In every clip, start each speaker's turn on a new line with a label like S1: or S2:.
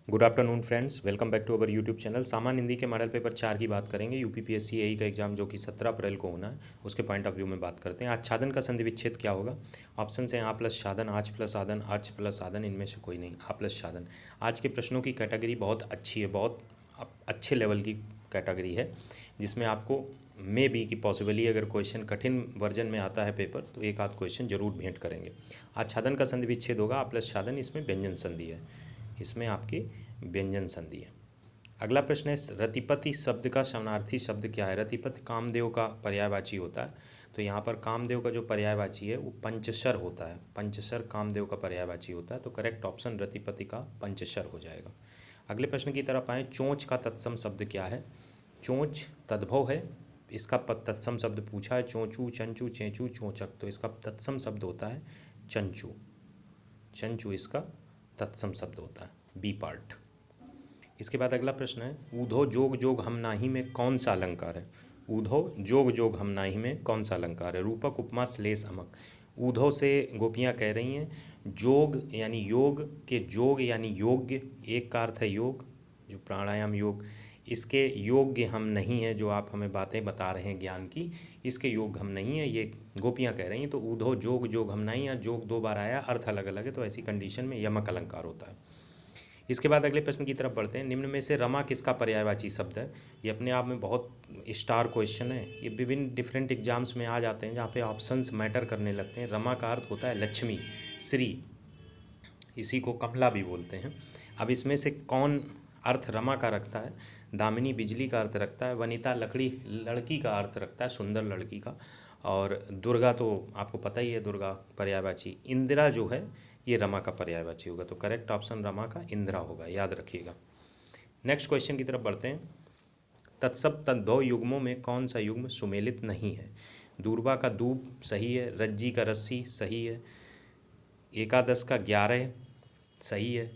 S1: Good afternoon friends, welcome back to our YouTube channel. सामान्य हिंदी के model paper 4 की बात करेंगे। यूपीपीएससी एई का एग्जाम जो कि 17 अप्रैल को होना है, उसके पॉइंट ऑफ व्यू में बात करते हैं। आच्छादन का संधि विच्छेद क्या होगा? ऑप्शन है आ प्लस छादन, आच प्लस आदन, आच प्लस आदन, इनमें से कोई नहीं, आ प्लस छादन। आज के प्रश्नों की कैटेगरी बहुत अच्छी है, बहुत अच्छे लेवल की कैटेगरी है, जिसमें आपको मे बी की पॉसिबली अगर क्वेश्चन कठिन वर्जन में आता है पेपर तो एक आध क्वेश्चन जरूर भेंट करेंगे। आच्छादन का संधि विच्छेद होगा आ प्लस छादन, इसमें व्यंजन संधि है, इसमें आपकी व्यंजन संधि है। अगला प्रश्न है रतिपति शब्द का समानार्थी शब्द क्या है? रतिपति कामदेव का पर्यायवाची होता है, तो यहाँ पर कामदेव का जो पर्यायवाची है वो पंचशर होता है। पंचशर कामदेव का पर्यायवाची होता है, तो करेक्ट ऑप्शन रतिपति का पंचशर हो जाएगा। अगले प्रश्न की तरफ आए, चोंच का तत्सम शब्द क्या है? चोंच तद्भव है, इसका तत्सम शब्द पूछा है। चोंचू, चंचू, चेंचू, चोंचक, तो इसका तत्सम शब्द होता है चंचू। चंचू इसका तत्सम शब्द होता है, बी पार्ट। इसके बाद अगला प्रश्न है, ऊधो जोग जोग हम नाही में कौन सा अलंकार है? ऊधो जोग जोग हम नाही में कौन सा अलंकार है? रूपक, उपमा, श्लेष, अमक। ऊधो से गोपियाँ कह रही हैं, जोग यानी योग के जोग यानी योग्य, एक का अर्थ है योग, जो प्राणायाम योग, इसके योग्य हम नहीं हैं, जो आप हमें बातें बता रहे हैं ज्ञान की, इसके योग हम नहीं है, ये गोपियाँ कह रही हैं। तो ऊधो जोग जोग हम नहीं, या जोग दो बार आया, अर्थ अलग अलग है, तो ऐसी कंडीशन में यमक अलंकार होता है। इसके बाद अगले प्रश्न की तरफ बढ़ते हैं। निम्न में से रमा किसका पर्यायवाची शब्द है? ये अपने आप में बहुत स्टार क्वेश्चन है, ये विभिन्न डिफरेंट एग्जाम्स में आ जाते हैं, जहाँ पे ऑप्शंस मैटर करने लगते हैं। रमा का अर्थ होता है लक्ष्मी, श्री, इसी को कमला भी बोलते हैं। अब इसमें से कौन अर्थ रमा का रखता है? दामिनी बिजली का अर्थ रखता है, वनिता लकड़ी लड़की का अर्थ रखता है, सुंदर लड़की का, और दुर्गा तो आपको पता ही है, दुर्गा पर्यायवाची। इंदिरा जो है ये रमा का पर्यायवाची होगा, तो करेक्ट ऑप्शन रमा का इंदिरा होगा, याद रखिएगा। नेक्स्ट क्वेश्चन की तरफ बढ़ते हैं। तत्सम तद्भव युग्मों में कौन सा युग्म सुमेलित नहीं है? दूर्वा का दूब सही है, रज्जी का रस्सी सही है, एकादश का 11 सही है,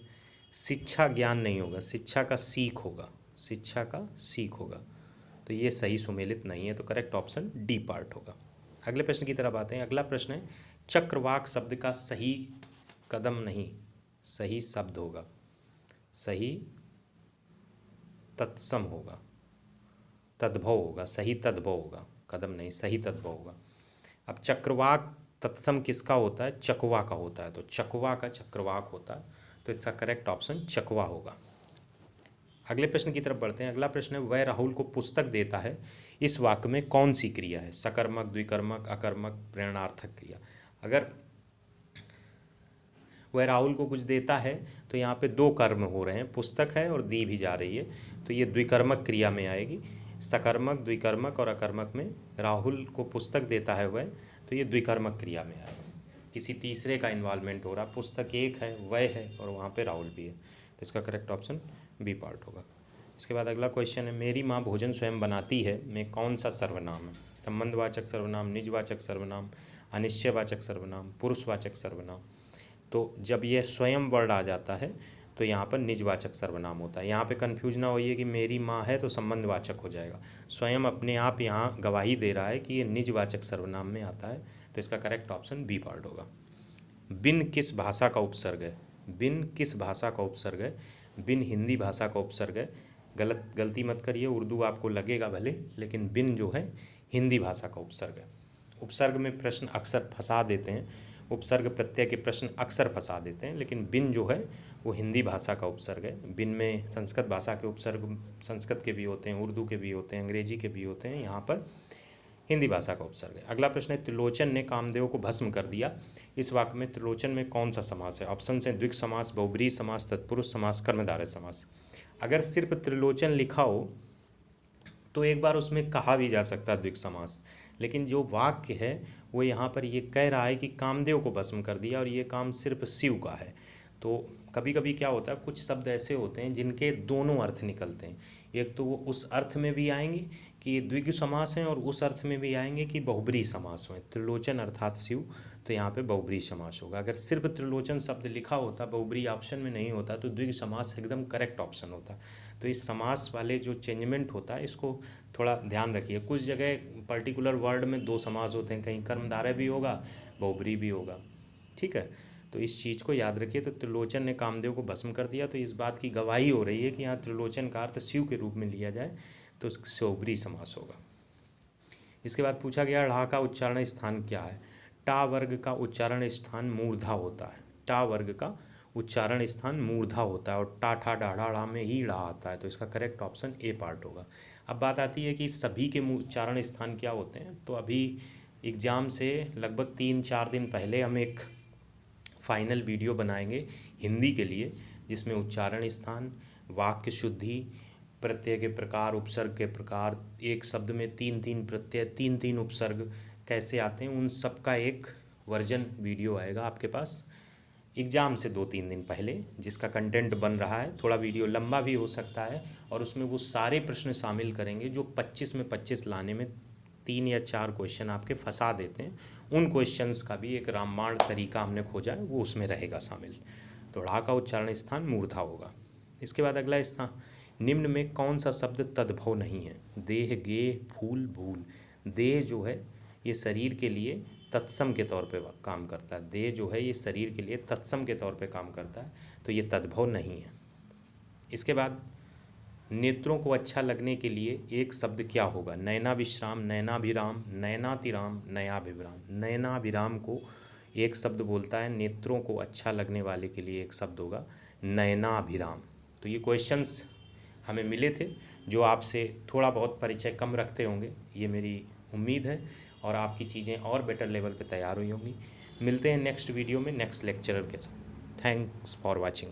S1: शिक्षा ज्ञान नहीं होगा, शिक्षा का सीख होगा, शिक्षा का सीख होगा, तो ये सही सुमेलित नहीं है, तो करेक्ट ऑप्शन डी पार्ट होगा। अगले प्रश्न की तरफ आते हैं। अगला प्रश्न है, चक्रवाक शब्द का सही कदम नहीं, सही शब्द होगा, सही तत्सम होगा, तद्भव होगा, सही तद्भव होगा, कदम नहीं, सही तद्भव होगा। अब चक्रवाक तत्सम किसका होता है? चकवा का होता है, तो चकवा का चक्रवाक होता है, तो इसका करेक्ट ऑप्शन चकवा होगा। अगले प्रश्न की तरफ बढ़ते हैं। अगला प्रश्न है, वह राहुल को पुस्तक देता है, इस वाक्य में कौन सी क्रिया है? सकर्मक, द्विकर्मक, अकर्मक, प्रेरणार्थक क्रिया। अगर वह राहुल को कुछ देता है तो यहाँ पे दो कर्म हो रहे हैं, पुस्तक है और दी भी जा रही है, तो ये द्विकर्मक क्रिया में आएगी। सकर्मक, द्विकर्मक और अकर्मक में राहुल को पुस्तक देता है वह, तो ये द्विकर्मक क्रिया में आएगा, किसी तीसरे का इन्वॉल्वमेंट हो रहा, पुस्तक एक है, वह है, और वहाँ पे राहुल भी है, तो इसका करेक्ट ऑप्शन बी पार्ट होगा। इसके बाद अगला क्वेश्चन है, मेरी माँ भोजन स्वयं बनाती है में कौन सा सर्वनाम है? संबंधवाचक सर्वनाम, निजवाचक सर्वनाम, अनिश्चयवाचक सर्वनाम, पुरुषवाचक सर्वनाम। तो जब ये स्वयं वर्ड आ जाता है तो यहाँ पर निजवाचक सर्वनाम होता है। यहाँ पे कन्फ्यूज ना होइए कि मेरी माँ है तो संबंधवाचक हो जाएगा, स्वयं अपने आप यहाँ गवाही दे रहा है कि ये निजवाचक सर्वनाम में आता है, तो इसका करेक्ट ऑप्शन बी पार्ट होगा। बिन किस भाषा का उपसर्ग है? बिन किस भाषा का उपसर्ग है? बिन हिंदी भाषा का उपसर्ग है। गलती मत करिए, उर्दू आपको लगेगा भले, लेकिन बिन जो है हिंदी भाषा का उपसर्ग है। उपसर्ग में प्रश्न अक्सर फंसा देते हैं, उपसर्ग प्रत्यय के प्रश्न अक्सर फंसा देते हैं, लेकिन बिन जो है वो हिंदी भाषा का उपसर्ग है। बिन में संस्कृत भाषा के उपसर्ग संस्कृत के भी होते हैं, उर्दू के भी होते हैं, अंग्रेजी के भी होते हैं, यहाँ पर हिंदी भाषा का उपसर्ग है। अगला प्रश्न है, त्रिलोचन ने कामदेव को भस्म कर दिया, इस वाक्य में त्रिलोचन में कौन सा समास है? ऑप्शन है द्विग समास, बहुब्रीहि समास, तत्पुरुष समास, कर्मधारय समास। अगर सिर्फ त्रिलोचन लिखा हो तो एक बार उसमें कहा भी जा सकता है द्विग समास, लेकिन जो वाक्य है वो यहाँ पर ये कह रहा है कि कामदेव को भस्म कर दिया, और ये काम सिर्फ शिव का है। तो कभी कभी क्या होता है, कुछ शब्द ऐसे होते हैं जिनके दोनों अर्थ निकलते हैं, एक तो वो उस अर्थ में भी आएंगे कि ये द्विगु समास हैं, और उस अर्थ में भी आएंगे कि बहुब्रीहि समास हो, त्रिलोचन अर्थात शिव, तो यहाँ पे बहुब्रीहि समास होगा। अगर सिर्फ त्रिलोचन शब्द लिखा होता, बहुब्रीहि ऑप्शन में नहीं होता, तो द्विग समास एकदम करेक्ट ऑप्शन होता। तो इस समास वाले जो चेंजमेंट होता है इसको थोड़ा ध्यान रखिए। कुछ जगह पर्टिकुलर वर्ड में दो समास होते हैं, कहीं कर्मधारय भी होगा, बहुब्रीहि भी होगा, ठीक है। तो इस चीज़ को याद रखिए। तो त्रिलोचन ने कामदेव को भस्म कर दिया, तो इस बात की गवाही हो रही है कि यहाँ त्रिलोचन का अर्थ शिव के रूप में लिया जाए, तो सोबरी समास होगा। इसके बाद पूछा गया ढ़ा का उच्चारण स्थान क्या है। टा वर्ग का उच्चारण स्थान मूर्धा होता है। टा वर्ग का उच्चारण स्थान मूर्धा होता है और टा ठा डाढ़ा ढ़ा में ही ढ़ा आता है, तो इसका करेक्ट ऑप्शन ए पार्ट होगा। अब बात आती है कि सभी के उच्चारण स्थान क्या होते हैं। तो अभी एग्ज़ाम से लगभग 3-4 दिन पहले हम एक फाइनल वीडियो बनाएंगे हिंदी के लिए, जिसमें उच्चारण स्थान, वाक्य शुद्धि, प्रत्यय के प्रकार, उपसर्ग के प्रकार, एक शब्द में 3-3 प्रत्यय, 3-3 उपसर्ग कैसे आते हैं, उन सब का एक वर्जन वीडियो आएगा आपके पास एग्ज़ाम से 2-3 दिन पहले, जिसका कंटेंट बन रहा है। थोड़ा वीडियो लंबा भी हो सकता है और उसमें वो सारे प्रश्न शामिल करेंगे जो 25 में 25 लाने में 3 या 4 क्वेश्चन आपके फंसा देते हैं। उन क्वेश्चंस का भी एक रामबाण तरीका हमने खोजा है, वो उसमें रहेगा शामिल। तो ढ़ा का उच्चारण स्थान मूर्धा होगा। इसके बाद अगला स्थान, निम्न में कौन सा शब्द तद्भव नहीं है। देह, गे, फूल, भूल। देह जो है ये शरीर के लिए तत्सम के तौर पे काम करता है। देह जो है ये शरीर के लिए तत्सम के तौर पे काम करता है, तो ये तद्भव नहीं है। इसके बाद नेत्रों को अच्छा लगने के लिए एक शब्द क्या होगा। नयनाविश्राम, नयनाभिराम, नयनातिराम, नयाभिराम। नयनाभिराम को एक शब्द बोलता है, नेत्रों को अच्छा लगने वाले के लिए एक शब्द होगा नयनाभिराम। तो ये क्वेश्चंस हमें मिले थे जो आपसे थोड़ा बहुत परिचय कम रखते होंगे, ये मेरी उम्मीद है, और आपकी चीज़ें और बेटर लेवल पे तैयार हुई होंगी। मिलते हैं नेक्स्ट वीडियो में नेक्स्ट लेक्चरर के साथ। Thanks for watching.